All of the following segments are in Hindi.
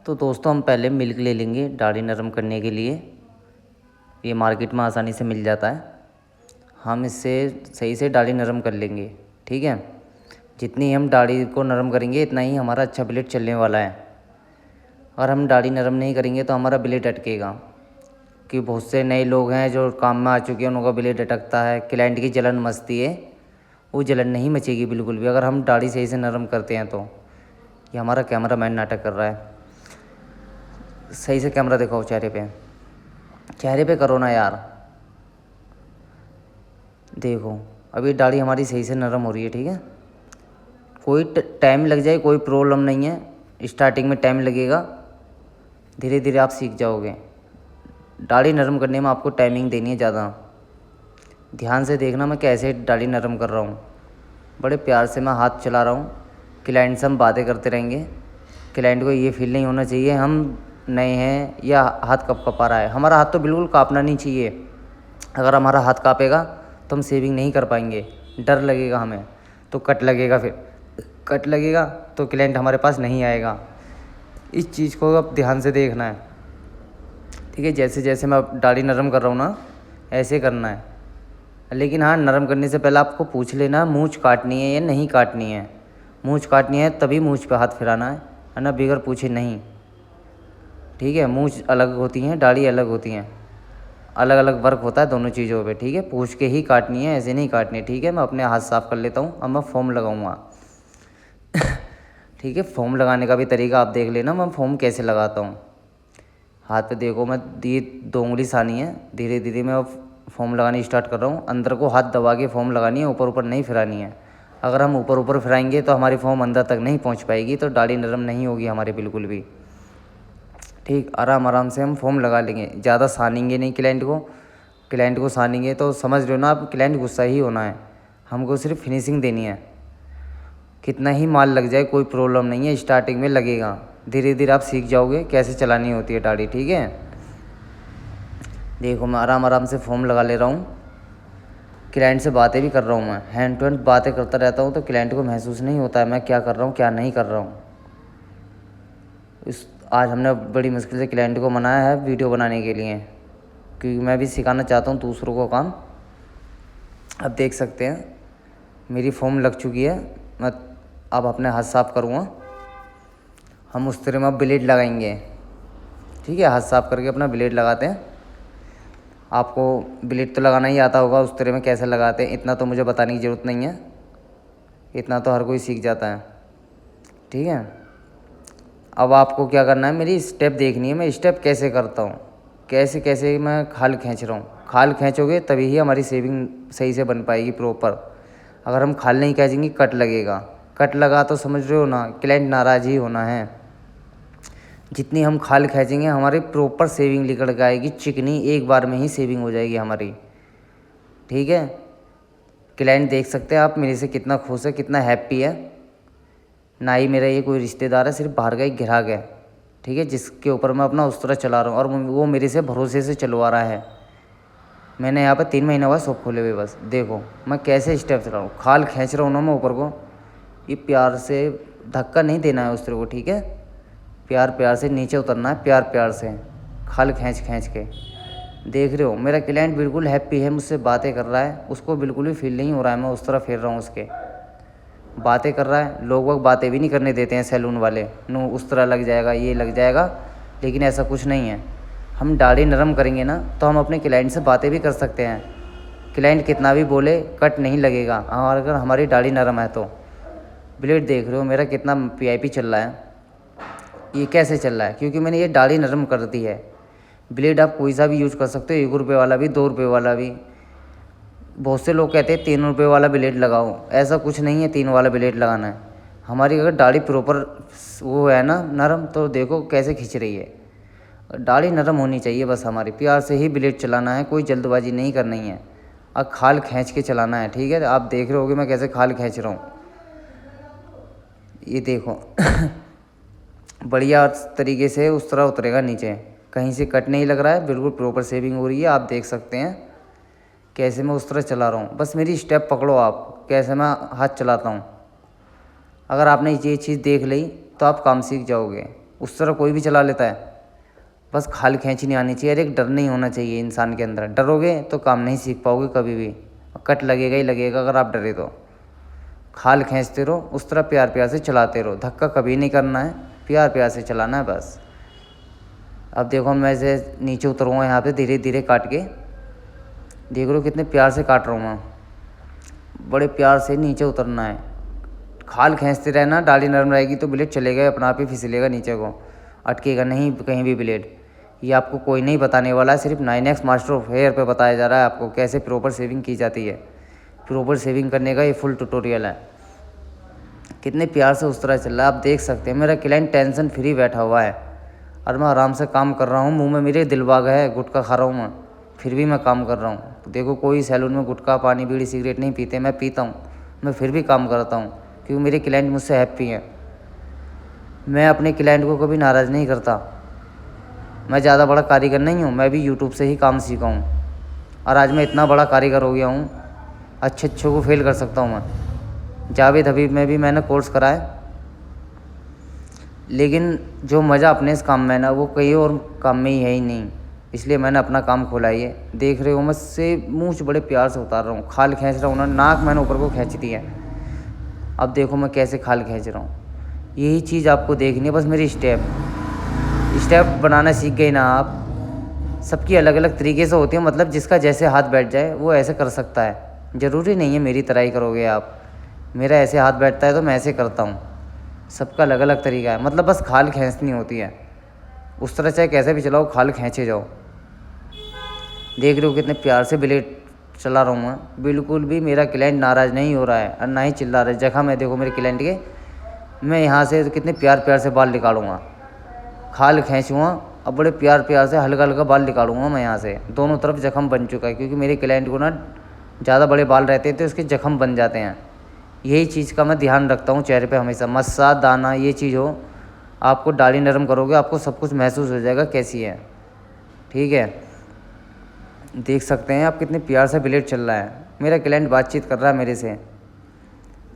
तो दोस्तों हम पहले मिल्क ले लेंगे दाढ़ी नरम करने के लिए। ये मार्केट में आसानी से मिल जाता है। हम इससे सही से दाढ़ी नरम कर लेंगे, ठीक है। जितनी हम दाढ़ी को नरम करेंगे इतना ही हमारा अच्छा ब्लेड चलने वाला है। और हम दाढ़ी नरम नहीं करेंगे तो हमारा ब्लेड अटकेगा। कि बहुत से नए लोग हैं जो काम में आ चुके हैं, उनका ब्लेड अटकता है, क्लाइंट की जलन मचती है। वो जलन नहीं मचेगी बिल्कुल भी अगर हम दाढ़ी सही से नरम करते हैं तो। ये हमारा कैमरा मैन नाटक कर रहा है। सही से कैमरा दिखाओ चेहरे पे करो ना यार। देखो अभी दाढ़ी हमारी सही से नरम हो रही है, ठीक है। कोई टाइम लग जाए कोई प्रॉब्लम नहीं है। स्टार्टिंग में टाइम लगेगा, धीरे धीरे आप सीख जाओगे। दाढ़ी नरम करने में आपको टाइमिंग देनी है ज़्यादा। ध्यान से देखना मैं कैसे दाढ़ी नरम कर रहा हूँ। बड़े प्यार से मैं हाथ चला रहा हूँ। क्लाइंट से हम बातें करते रहेंगे। क्लाइंट को ये फील नहीं होना चाहिए हम नए हैं या हाथ कप आ रहा है। हमारा हाथ तो बिल्कुल काँपना नहीं चाहिए। अगर हमारा हाथ काँपेगा तो हम सेविंग नहीं कर पाएंगे। डर लगेगा हमें, तो कट लगेगा, फिर कट लगेगा तो क्लाइंट हमारे पास नहीं आएगा। इस चीज़ को अब ध्यान से देखना है, ठीक है। जैसे जैसे मैं दाढ़ी नरम कर रहा हूँ ना, ऐसे करना है। लेकिन हाँ, नरम करने से पहले आपको पूछ लेना मूंछ काटनी है या नहीं काटनी है। मूंछ काटनी है तभी मूंछ पे हाथ फिराना है ना, बगैर पूछे नहीं, ठीक है। मूंछ अलग होती हैं, दाढ़ी अलग होती हैं, अलग अलग वर्क होता है दोनों चीज़ों पे, ठीक है। पूछ के ही काटनी है, ऐसे नहीं काटनी है, ठीक है। मैं अपने हाथ साफ़ कर लेता हूँ। अब मैं फोम लगाऊंगा ठीक है। फोम लगाने का भी तरीका आप देख लेना, मैं फोम कैसे लगाता हूँ। हाथ पे देखो, मैं ये 2 उंगली सानी है, धीरे धीरे मैं फोम लगानी स्टार्ट कर रहा हूँ। अंदर को हाथ दबा के फोम लगानी है, ऊपर ऊपर नहीं फिरानी है। अगर हम ऊपर ऊपर फिराएंगे तो हमारी फोम अंदर तक नहीं पहुँच पाएगी, तो दाढ़ी नरम नहीं होगी हमारी बिल्कुल भी, ठीक। आराम आराम से हम फोम लगा लेंगे, ज़्यादा सानेंगे नहीं क्लाइंट को सानेंगे तो समझ लो ना आप, क्लाइंट गुस्सा ही होना है। हमको सिर्फ फिनिशिंग देनी है। कितना ही माल लग जाए कोई प्रॉब्लम नहीं है, स्टार्टिंग में लगेगा, धीरे धीरे आप सीख जाओगे कैसे चलानी होती है दाढ़ी, ठीक है। देखो मैं आराम आराम से फोम लगा ले रहा हूँ। क्लाइंट से बातें भी कर रहा हूँ, मैं हैंड टू हैंड बातें करता रहता हूँ, तो क्लाइंट को महसूस नहीं होता है मैं क्या कर रहा हूँ क्या नहीं कर रहा हूँ। आज हमने बड़ी मुश्किल से क्लाइंट को मनाया है वीडियो बनाने के लिए, क्योंकि मैं भी सिखाना चाहता हूँ दूसरों को काम। अब देख सकते हैं मेरी फोम लग चुकी है। मैं अब अपने हाथ साफ़ करूँगा। हम उस तरह में ब्लेड लगाएंगे, ठीक है। हाथ साफ़ करके अपना ब्लेड लगाते हैं। आपको ब्लेड तो लगाना ही आता होगा, उस तरह में कैसे लगाते हैं इतना तो मुझे बताने की ज़रूरत नहीं है, इतना तो हर कोई सीख जाता है, ठीक है। अब आपको क्या करना है, मेरी स्टेप देखनी है, मैं स्टेप कैसे करता हूँ, कैसे कैसे मैं खाल खींच रहा हूँ। खाल खींचोगे तभी ही हमारी सेविंग सही से बन पाएगी प्रॉपर। अगर हम खाल नहीं खींचेंगे कट लगेगा, कट लगा तो समझ रहे हो ना, क्लाइंट नाराज़ ही होना है। जितनी हम खाल खींचेंगे हमारी प्रॉपर सेविंग निकल के आएगी, चिकनी एक बार में ही सेविंग हो जाएगी हमारी, ठीक है। क्लाइंट देख सकते हैं आप मेरे से कितना खुश है, कितना हैप्पी है। ना ही मेरा ये कोई रिश्तेदार है, सिर्फ बाहर का एक ग्राहक है, ठीक है, जिसके ऊपर मैं अपना उस तरह चला रहा हूँ और वो मेरे से भरोसे से चलवा रहा है। मैंने यहाँ पर 3 महीना हुआ शॉप खोले हुए। बस देखो मैं कैसे स्टेप चला रहा हूँ, खाल खींच रहा हूँ ना मैं ऊपर को। ये प्यार से, धक्का नहीं देना है उस तरह को, ठीक है। प्यार प्यार से नीचे उतरना है, प्यार प्यार से खाल खींच खींच के। देख रहे हो मेरा क्लाइंट बिल्कुल हैप्पी है, मुझसे बातें कर रहा है, उसको बिल्कुल भी फील नहीं हो रहा है मैं उस तरह फेर रहा हूँ उसके। बातें कर रहा है, लोग बातें भी नहीं करने देते हैं सैलून वाले, नो उस तरह लग जाएगा ये लग जाएगा, लेकिन ऐसा कुछ नहीं है। हम दाढ़ी नरम करेंगे ना तो हम अपने क्लाइंट से बातें भी कर सकते हैं। क्लाइंट कितना भी बोले कट नहीं लगेगा, और अगर हमारी दाढ़ी नरम है तो। ब्लेड देख रहे हो मेरा कितना PIP चल रहा है। ये कैसे चल रहा है, क्योंकि मैंने ये दाढ़ी नरम कर दी है। ब्लेड आप कोई सा भी यूज कर सकते हो, 1 रुपये वाला भी, 2 रुपये वाला भी। बहुत से लोग कहते हैं 3 रुपये वाला ब्लेड लगाओ, ऐसा कुछ नहीं है 3 वाला ब्लेड लगाना है। हमारी अगर दाढ़ी प्रॉपर वो है ना नरम, तो देखो कैसे खींच रही है। दाढ़ी नरम होनी चाहिए बस, हमारी प्यार से ही ब्लेड चलाना है, कोई जल्दबाजी नहीं करनी है। और खाल खींच के चलाना है, ठीक है। आप देख रहे होगे मैं कैसे खाल खींच रहा हूँ, ये देखो बढ़िया तरीके से उस तरह उतरेगा नीचे, कहीं से कट नहीं लग रहा है, बिल्कुल प्रॉपर सेविंग हो रही है। आप देख सकते हैं कैसे मैं उस तरह चला रहा हूँ। बस मेरी स्टेप पकड़ो आप, कैसे मैं हाथ चलाता हूँ। अगर आपने ये चीज़ देख ली तो आप काम सीख जाओगे। उस तरह कोई भी चला लेता है। बस खाल खींच नहीं आनी चाहिए और एक डर नहीं होना चाहिए इंसान के अंदर। डरोगे तो काम नहीं सीख पाओगे कभी भी, कट लगेगा ही लगेगा अगर आप डरे तो। खाल खींचते रहो, उस तरह प्यार प्यार से चलाते रहो, धक्का कभी नहीं करना है, प्यार प्यार से चलाना है बस। अब देखो मैं ऐसे नीचे उतरूँगा यहाँ पे धीरे धीरे काट के, देख रहे हो कितने प्यार से काट रहा हूँ मैं, बड़े प्यार से नीचे उतरना है। खाल खींचते रहना, डाली नरम रहेगी तो ब्लेड चलेगा, अपना आप ही फिसलेगा नीचे को, अटकेगा नहीं कहीं भी ब्लेड। ये आपको कोई नहीं बताने वाला है, सिर्फ 9X मास्टर ऑफ हेयर पे बताया जा रहा है आपको कैसे प्रॉपर शेविंग की जाती है। प्रॉपर शेविंग करने का ये फुल ट्यूटोरियल है। कितने प्यार से उस तरह चल रहा है आप देख सकते हैं। मेरा क्लाइंट टेंशन फ्री बैठा हुआ है और मैं आराम से काम कर रहा हूँ। मुंह में मेरे दिलबाग है, गुटखा खा रहा हूँ मैं, फिर भी मैं काम कर रहा हूँ। देखो कोई सैलून में गुटखा पानी बीड़ी सिगरेट नहीं पीते, मैं पीता हूँ, मैं फिर भी काम करता हूँ क्योंकि मेरे क्लाइंट मुझसे हैप्पी हैं। मैं अपने क्लाइंट को कभी नाराज़ नहीं करता। मैं ज़्यादा बड़ा कारीगर नहीं हूँ, मैं भी यूट्यूब से ही काम सीखा हूँ और आज मैं इतना बड़ा कारीगर हो गया हूँ, अच्छे को फेल कर सकता हूँ मैं। जावेद हबीब में भी मैंने कोर्स करा है, लेकिन जो मज़ा अपने इस काम में है ना वो कहीं और काम में ही है ही नहीं, इसलिए मैंने अपना काम खोला ही है। देख रहे हो मैं से मूँछ बड़े प्यार से उतार रहा हूँ, खाल खींच रहा हूँ ना, नाक मैंने ऊपर को खींच दी है। अब देखो मैं कैसे खाल खींच रहा हूँ, यही चीज़ आपको देखनी है। बस मेरी स्टेप बनाना सीख गए ना आप। सबकी अलग अलग तरीके से होती है, मतलब जिसका जैसे हाथ बैठ जाए वो ऐसे कर सकता है। ज़रूरी नहीं है मेरी तरह ही करोगे आप, मेरा ऐसे हाथ बैठता है तो मैं ऐसे करता हूँ। सबका अलग अलग तरीका है, मतलब बस खाल खींचनी होती है। उस तरह चाहे कैसे भी चलाओ, खाल खींचे जाओ। देख रहे हो कितने प्यार से ब्लेड चला रहा हूँ मैं, बिल्कुल भी मेरा क्लाइंट नाराज़ नहीं हो रहा है और ना ही चिल्ला रहा है। जगह मैं देखो मेरे क्लाइंट के, मैं यहाँ से कितने प्यार प्यार से बाल निकालूंगा, खाल खींचूँगा अब बड़े प्यार प्यार से हल्का हल्का बाल निकालूंगा मैं यहाँ से। दोनों तरफ जख्म बन चुका है क्योंकि मेरे क्लाइंट को ना ज़्यादा बड़े बाल रहते हैं तो उसके जख्म बन जाते हैं। यही चीज़ का मैं ध्यान रखता हूँ चेहरे पे हमेशा। मस्सा दाना ये चीज़ हो, आपको दाढ़ी नरम करोगे आपको सब कुछ महसूस हो जाएगा कैसी है। ठीक है, देख सकते हैं आप कितने प्यार से ब्लेड चल रहा है। मेरा क्लाइंट बातचीत कर रहा है मेरे से।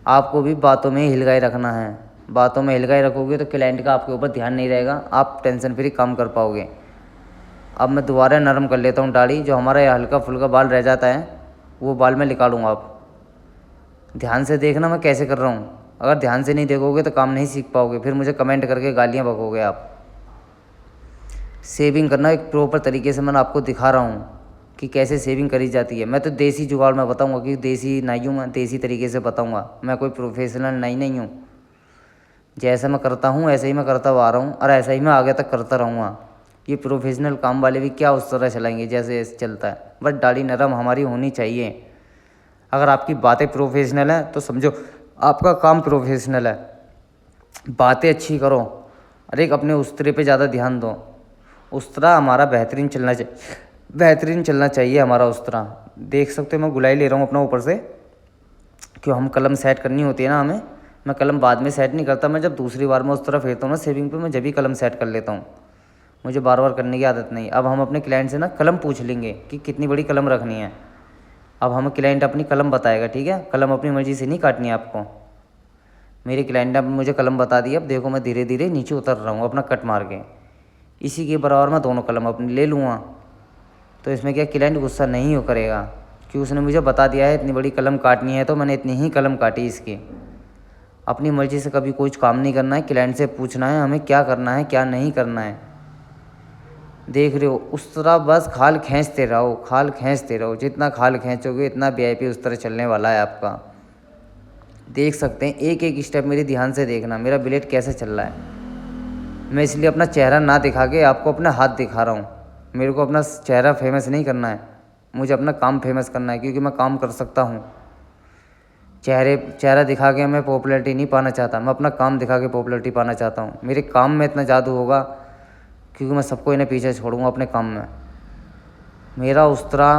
आपको भी बातों में हिलगाई रखना है, बातों में हिलगाई रखोगे तो क्लाइंट का आपके ऊपर ध्यान नहीं रहेगा, आप टेंशन फ्री काम कर पाओगे। अब मैं दोबारा नरम कर लेता हूँ दाढ़ी, जो हमारा ये हल्का फुल्का बाल रह जाता है वो बाल मैं निकालूंगा। आप ध्यान से देखना मैं कैसे कर रहा हूँ, अगर ध्यान से नहीं देखोगे तो काम नहीं सीख पाओगे, फिर मुझे कमेंट करके गालियाँ बकोगे आप। शेविंग करना एक प्रॉपर तरीके से मैंने आपको दिखा रहा हूँ कि कैसे शेविंग करी जाती है। मैं तो देसी जुगाड़ में बताऊँगा कि देसी नाई हूँ मैं, देसी तरीके से बताऊँगा, मैं कोई प्रोफेशनल नाई नहीं हूँ। जैसा मैं करता हूँ ऐसे ही मैं करता हुआ आ रहा हूँ और ऐसा ही मैं आगे तक करता रहूँगा। ये प्रोफेशनल काम वाले भी क्या उस तरह चलाएंगे जैसे चलता है, बस दाढ़ी नरम हमारी होनी चाहिए। अगर आपकी बातें प्रोफेशनल हैं तो समझो आपका काम प्रोफेशनल है। बातें अच्छी करो और एक अपने उस्तरे पे ज़्यादा ध्यान दो। उस्तरा हमारा बेहतरीन चलना चाहिए हमारा उस्तरा। देख सकते हो मैं गुलाई ले रहा हूँ अपना ऊपर से, क्यों हम कलम सेट करनी होती है ना हमें। मैं कलम बाद में सेट नहीं करता, मैं जब दूसरी बार मैं उस तरह फेरता हूँ ना शेविंग पे, मैं जब भी कलम सेट कर लेता हूँ, मुझे बार बार करने की आदत नहीं। अब हम अपने क्लाइंट से ना कलम पूछ लेंगे कि कितनी बड़ी कलम रखनी है। अब हमें क्लाइंट अपनी कलम बताएगा, ठीक है, कलम अपनी मर्ज़ी से नहीं काटनी है आपको। मेरे क्लाइंट ने अब मुझे कलम बता दी। अब देखो मैं धीरे धीरे नीचे उतर रहा हूँ अपना कट मार के, इसी के बराबर मैं दोनों कलम अपनी ले लूँगा। तो इसमें क्या क्लाइंट गुस्सा नहीं हो करेगा कि उसने मुझे बता दिया है इतनी बड़ी कलम काटनी है तो मैंने इतनी ही कलम काटी इसकी। अपनी मर्ज़ी से कभी कुछ काम नहीं करना है, क्लाइंट से पूछना है हमें क्या करना है क्या नहीं करना है। देख रहे हो उस तरह बस खाल खींचते रहो, खाल खींचते रहो, जितना खाल खींचोगे इतना VIP उस तरह चलने वाला है आपका। देख सकते हैं एक एक स्टेप मेरी ध्यान से देखना, मेरा ब्लेड कैसे चल रहा है। मैं इसलिए अपना चेहरा ना दिखा के आपको अपना हाथ दिखा रहा हूँ। मेरे को अपना चेहरा फेमस नहीं करना है, मुझे अपना काम फेमस करना है, क्योंकि मैं काम कर सकता हूँ। चेहरा दिखा के मैं पॉपुलैरिटी नहीं पाना चाहता, मैं अपना काम दिखा के पॉपुलैरिटी पाना चाहता हूँ। मेरे काम में इतना जादू होगा क्योंकि मैं सबको इन्हें पीछे छोड़ूंगा अपने काम में। मेरा उस्तरा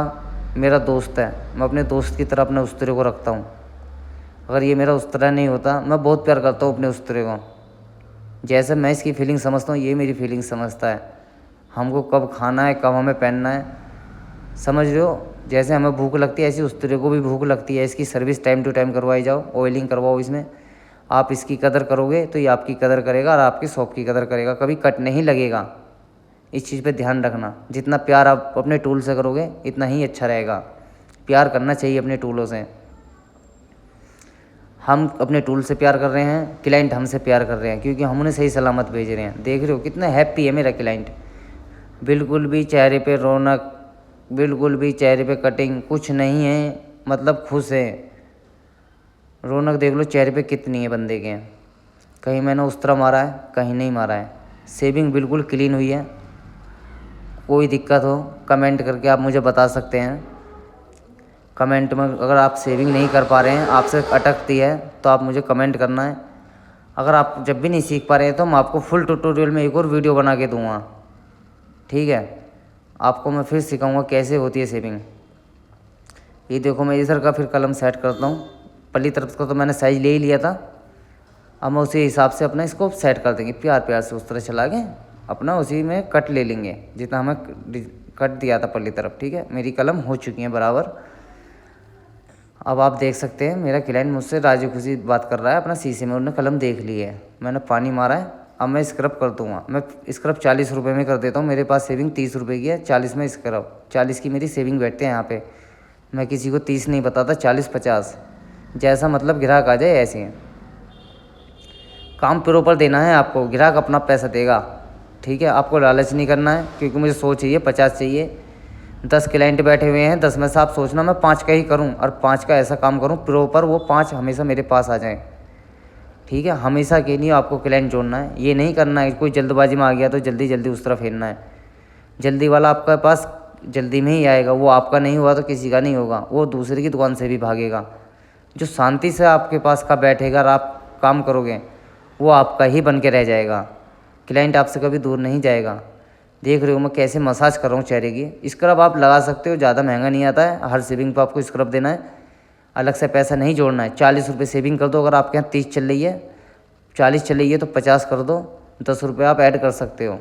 मेरा दोस्त है, मैं अपने दोस्त की तरह अपने उस्तरे को रखता हूँ। अगर ये मेरा उस्तरा नहीं होता, मैं बहुत प्यार करता हूँ अपने उस्तरे को। जैसे मैं इसकी फीलिंग समझता हूँ ये मेरी फीलिंग समझता है। हमको कब खाना है कब हमें पहनना है, समझ रहे हो। जैसे हमें भूख लगती है ऐसी उस्तरे को भी भूख लगती है। इसकी सर्विस टाइम टू टाइम करवाई जाओ, ऑयलिंग करवाओ इसमें, आप इसकी कदर करोगे तो ये आपकी कदर करेगा और आपकी शॉप की कदर करेगा, कभी कट नहीं लगेगा। इस चीज़ पे ध्यान रखना, जितना प्यार आप अपने टूल से करोगे इतना ही अच्छा रहेगा। प्यार करना चाहिए अपने टूलों से। हम अपने टूल से प्यार कर रहे हैं, क्लाइंट हमसे प्यार कर रहे हैं, क्योंकि हम उन्हें सही सलामत भेज रहे हैं। देख रहे हो कितना हैप्पी है मेरा क्लाइंट, बिल्कुल भी चेहरे पे रौनक, बिल्कुल भी चेहरे पे कटिंग कुछ नहीं है, मतलब खुश है। रौनक देख लो चेहरे पे कितनी है बंदे के। कहीं मैंने उस तरह मारा है, कहीं नहीं मारा है। शेविंग बिल्कुल क्लीन हुई है। कोई दिक्कत हो कमेंट करके आप मुझे बता सकते हैं। कमेंट में अगर आप शेविंग नहीं कर पा रहे हैं, आपसे अटकती है, तो आप मुझे कमेंट करना है। अगर आप जब भी नहीं सीख पा रहे हैं तो मैं आपको फुल ट्यूटोरियल में एक और वीडियो बना के दूँगा, ठीक है। आपको मैं फिर सिखाऊंगा कैसे होती है शेविंग। ये देखो मैं इधर का फिर कलम सेट करता हूँ। पल्ली तरफ का तो मैंने साइज ले ही लिया था, अब मैं उसी हिसाब से अपना इसको सेट कर देंगे। प्यार प्यार से उस तरह चला के अपना उसी में कट ले लेंगे जितना हमें कट दिया था पल्ली तरफ, ठीक है। मेरी कलम हो चुकी है बराबर। अब आप देख सकते हैं मेरा क्लाइंट मुझसे राजी खुशी बात कर रहा है, अपना शीशे में उन्होंने कलम देख ली है, मैंने पानी मारा है। अब मैं स्क्रब कर दूँगा। मैं स्क्रब 40 रुपये में कर देता हूँ, मेरे पास सेविंग 30 रुपये की है, 40 में स्क्रब, 40 की मेरी सेविंग बैठते हैं यहाँ पे। मैं किसी को 30 नहीं बताता, 40-50 जैसा मतलब ग्राहक आ जाए ऐसे हैं। काम प्रॉपर देना है आपको, ग्राहक अपना पैसा देगा, ठीक है। आपको लालच नहीं करना है, क्योंकि मुझे 100 चाहिए, 50 चाहिए। 10 क्लाइंट बैठे हुए हैं, 10 में से आप सोचना मैं 5 का ही करूं, और 5 का ऐसा काम करूं प्रॉपर वो 5 हमेशा मेरे पास आ जाएं, ठीक है। हमेशा के लिए आपको क्लाइंट जोड़ना है, ये नहीं करना है कोई जल्दबाजी में आ गया तो जल्दी जल्दी उस तरफ फेरना है। जल्दी वाला आपके पास जल्दी में ही आएगा, वो आपका नहीं हुआ तो किसी का नहीं होगा, वो दूसरे की दुकान से भी भागेगा। जो शांति से आपके पास का बैठेगा और आप काम करोगे वो आपका ही बन के रह जाएगा, क्लाइंट आपसे कभी दूर नहीं जाएगा। देख रहे हो मैं कैसे मसाज कर रहा हूँ चेहरे की। स्क्रब आप लगा सकते हो, ज़्यादा महंगा नहीं आता है, हर शेविंग पर आपको स्क्रब देना है, अलग से पैसा नहीं जोड़ना है। 40 रुपये शेविंग कर दो, अगर आपके यहाँ 30 चल रही है, 40 चल रही है तो 50 कर दो, 10 रुपये आप ऐड कर सकते हो।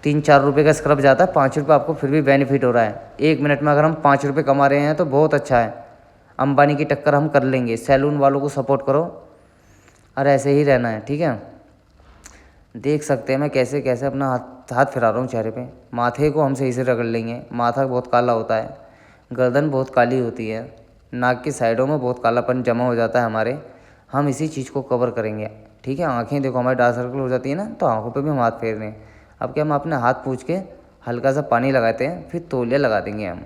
3-4 रुपये का स्क्रब जाता है, 5 रुपये आपको फिर भी बेनिफिट हो रहा है। 1 मिनट में अगर हम 5 रुपये कमा रहे हैं तो बहुत अच्छा है। अंबानी की टक्कर हम कर लेंगे। सैलून वालों को सपोर्ट करो और ऐसे ही रहना है, ठीक है। देख सकते हैं मैं कैसे कैसे अपना हाथ फिरा रहा हूँ चेहरे पे। माथे को हम सही से रगड़ लेंगे, माथा बहुत काला होता है, गर्दन बहुत काली होती है, नाक की साइडों में बहुत कालापन जमा हो जाता है हमारे। हम इसी चीज़ को कवर करेंगे, ठीक है। आँखें देखो हमारे डार्क सर्कल हो जाती है ना, तो आँखों पे भी हम हाथ फेर रहे हैं। अब क्या, हम अपने हाथ पूछ के हल्का सा पानी लगाते हैं, फिर तौलिया लगा देंगे हम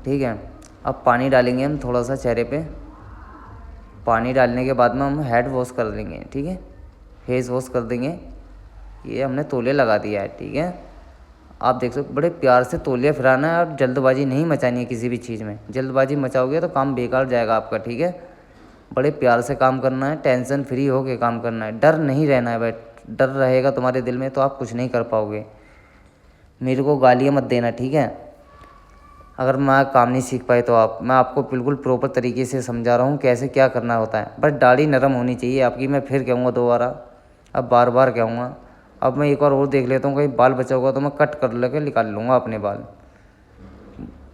ठीक है। अब पानी डालेंगे हम थोड़ा सा चेहरे पे। पानी डालने के बाद में हम हेड वॉश कर देंगे, ठीक है, फेस वॉश कर देंगे। ये हमने तौलिया लगा दिया है, ठीक है। आप देख सकते बड़े प्यार से तौलिया फिराना है, और जल्दबाजी नहीं मचानी है किसी भी चीज़ में। जल्दबाजी मचाओगे तो काम बेकार जाएगा आपका, ठीक है। बड़े प्यार से काम करना है, टेंशन फ्री होकर काम करना है, डर नहीं रहना है। डर रहेगा तुम्हारे दिल में तो आप कुछ नहीं कर पाओगे। मेरे को गालियाँ मत देना, ठीक है। अगर मैं काम नहीं सीख पाए तो मैं आपको बिल्कुल प्रॉपर तरीके से समझा रहा हूँ कैसे क्या करना होता है। बस दाढ़ी नरम होनी चाहिए आपकी। मैं फिर कहूँगा दोबारा, अब बार बार कहूँगा। अब मैं एक बार और देख लेता हूँ, कहीं बाल बचा होगा तो मैं कट कर लेकर निकाल लूँगा अपने बाल।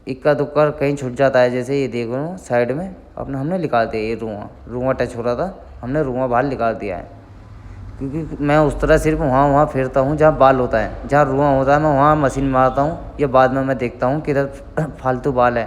इक्का दुक्का कहीं छूट जाता है, जैसे ये देख रहा हूँ साइड में अपने हमने निकाल दिया। ये रुआँ टच हो रहा था, हमने रुआँ बाहर निकाल दिया है। क्योंकि मैं उस तरह सिर्फ वहाँ फेरता हूँ जहाँ बाल होता है, जहाँ रुआँ होता है मैं वहाँ मशीन मारता हूँ, या बाद में मैं देखता हूँ किधर फालतू बाल है